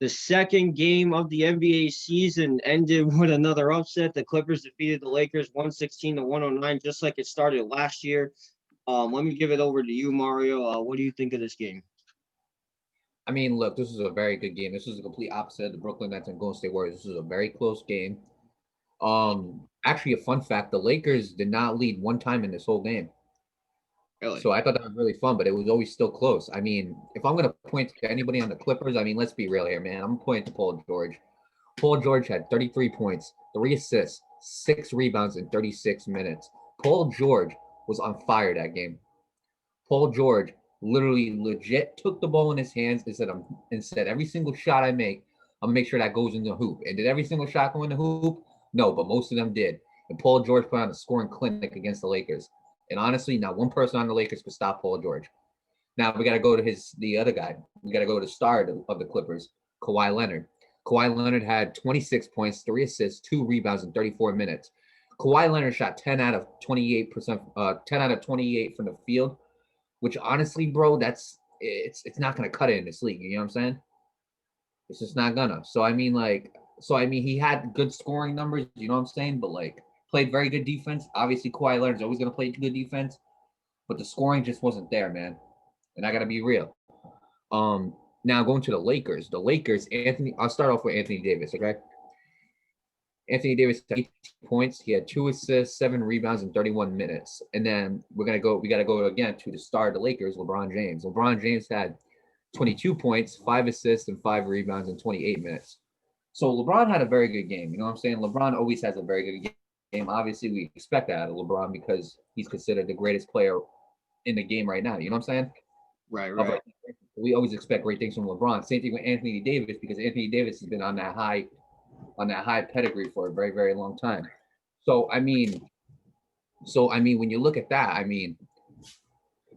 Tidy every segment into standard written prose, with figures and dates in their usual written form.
The second game of the NBA season ended with another upset. The Clippers defeated the Lakers 116 to 109, just like it started last year. Let me give it over to you, Mario. What do you think of this game? I mean, look, this is a very good game. This is a complete opposite of the Brooklyn Nets and Golden State Warriors. This is a very close game. Actually, a fun fact: the Lakers did not lead one time in this whole game. Really? So I thought that was really fun, but it was always still close. I mean, if I'm gonna point to anybody on the Clippers, I mean, let's be real here, man. I'm pointing to Paul George. Paul George had 33 points, 3 assists, 6 rebounds in 36 minutes. Paul George was on fire that game. Paul George literally legit took the ball in his hands and said every single shot I make, I'm gonna make sure that goes in the hoop. And did every single shot go in the hoop? No, but most of them did. And Paul George put on a scoring clinic against the Lakers. And honestly, not one person on the Lakers could stop Paul George. Now we got to go to the other guy. We got to go to the star of the Clippers, Kawhi Leonard. Kawhi Leonard had 26 points, 3 assists, 2 rebounds in 34 minutes. Kawhi Leonard shot 10 out of 28%, 10 out of 28 from the field, which honestly, bro, it's not gonna cut it in this league. You know what I'm saying? It's just not gonna. So I mean, he had good scoring numbers. You know what I'm saying? But like, played very good defense. Obviously, Kawhi Leonard's always gonna play good defense, but the scoring just wasn't there, man. And I gotta be real. Now going to the Lakers. The Lakers, Anthony. I'll start off with Anthony Davis. Okay. Anthony Davis had 18 points. He had 2 assists, 7 rebounds in 31 minutes. And then we got to go again to the star of the Lakers, LeBron James. LeBron James had 22 points, 5 assists, and 5 rebounds in 28 minutes. So LeBron had a very good game. You know what I'm saying? LeBron always has a very good game. Obviously, we expect that out of LeBron because he's considered the greatest player in the game right now. You know what I'm saying? Right. We always expect great things from LeBron. Same thing with Anthony Davis because Anthony Davis has been on that high pedigree for a very, very long time. So I mean, when you look at that, I mean,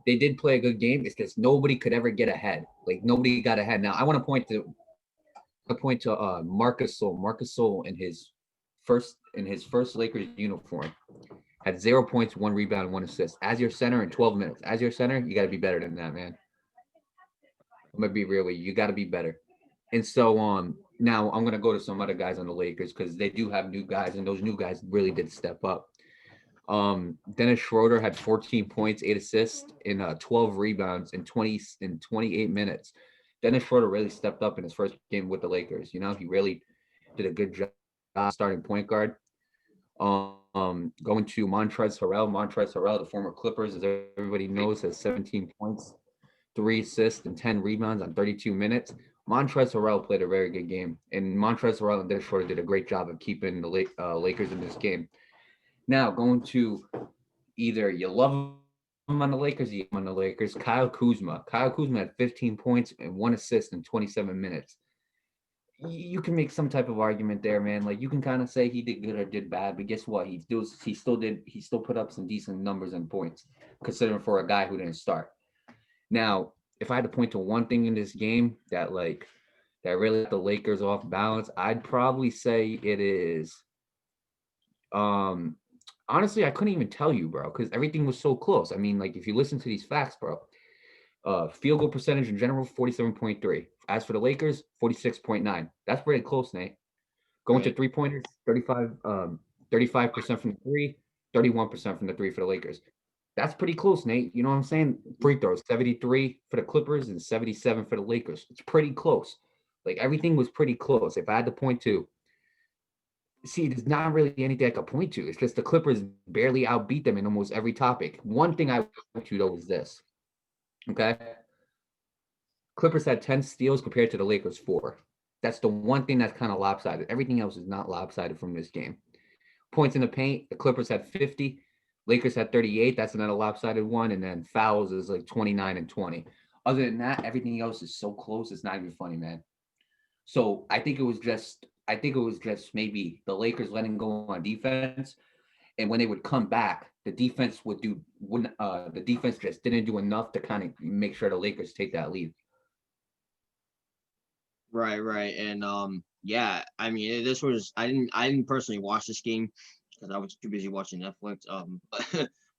they did play a good game. It's just nobody could ever get ahead. Like nobody got ahead. Now I want to point to Marcus Sol. Marcus Sol in his first Lakers uniform had 0 points, 1 rebound, 1 assist. As your center in 12 minutes. As your center, you got to be better than that, man. I'm gonna be real with you. You got to be better. And so now I'm gonna go to some other guys on the Lakers because they do have new guys, and those new guys really did step up. Dennis Schroeder had 14 points, 8 assists, and 12 rebounds in 28 minutes. Dennis Schroeder really stepped up in his first game with the Lakers. You know, he really did a good job starting point guard. Going to Montrezl Harrell. Montrezl Harrell, the former Clippers, as everybody knows, has 17 points, 3 assists, and 10 rebounds on 32 minutes. Montrezl Harrell played a very good game, and Montrezl Harrell and Dennis Schroeder did a great job of keeping the Lakers in this game. Now, going to either you love him on the Lakers, you hate him on the Lakers. Kyle Kuzma. Kyle Kuzma had 15 points and 1 assist in 27 minutes. You can make some type of argument there, man. Like you can kind of say he did good or did bad, but guess what? He still put up some decent numbers and points, considering for a guy who didn't start. Now, if I had to point to one thing in this game that really got the Lakers off balance, I'd probably say it is um honestly, I couldn't even tell you, bro, because everything was so close. I mean, like if you listen to these facts, bro, field goal percentage in general, 47.3. As for the Lakers, 46.9. That's pretty close, Nate. Going to Right. 3 pointers, 35% from the three, 31% from the three for the Lakers. That's pretty close, Nate. You know what I'm saying? Free throws, 73 for the Clippers and 77 for the Lakers. It's pretty close. Like everything was pretty close. If I had to point to, see, there's not really anything I could point to. It's just the Clippers barely outbeat them in almost every topic. One thing I would point to though is this. Okay. Clippers had 10 steals compared to the Lakers 4. That's the one thing that's kind of lopsided. Everything else is not lopsided from this game. Points in the paint, the Clippers had 50. Lakers had 38. That's another lopsided one. And then fouls is like 29 and 20. Other than that, everything else is so close. It's not even funny, man. So I think it was just maybe the Lakers letting go on defense. And when they would come back, the defense just didn't do enough to kind of make sure the Lakers take that lead. Right. And yeah, I mean, this was I didn't personally watch this game because I was too busy watching Netflix.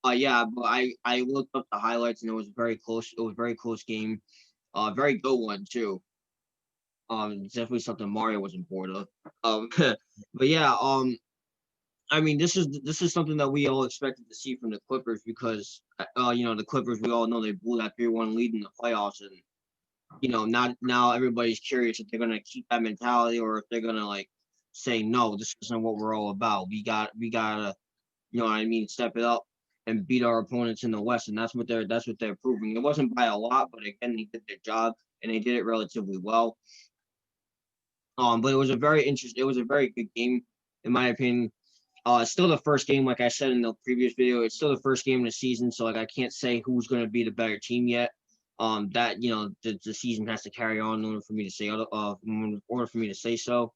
But yeah, but I looked up the highlights and it was very close. It was a very close game. Very good one too. It's definitely something Mario wasn't bored of. But yeah, I mean, this is something that we all expected to see from the Clippers because, the Clippers, we all know they blew that 3-1 lead in the playoffs, and not now everybody's curious if they're gonna keep that mentality or if they're gonna like say no, this isn't what we're all about. We gotta, what I mean, step it up and beat our opponents in the West, and that's what they're proving. It wasn't by a lot, but again, they did their job and they did it relatively well. But it was a very good game, in my opinion. It's still the first game, like I said in the previous video. It's still the first game of the season, so like I can't say who's going to be the better team yet. That the season has to carry on in order for me to say in order for me to say so.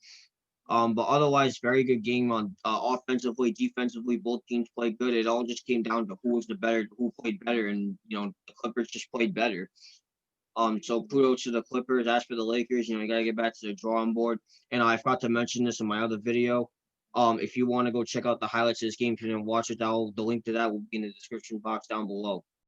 But otherwise, very good game on offensively, defensively. Both teams played good. It all just came down to who played better, and the Clippers just played better. So kudos to the Clippers. As for the Lakers, you gotta get back to the drawing board. And I forgot to mention this in my other video. If you want to go check out the highlights of this game, if you didn't watch it, the link to that will be in the description box down below.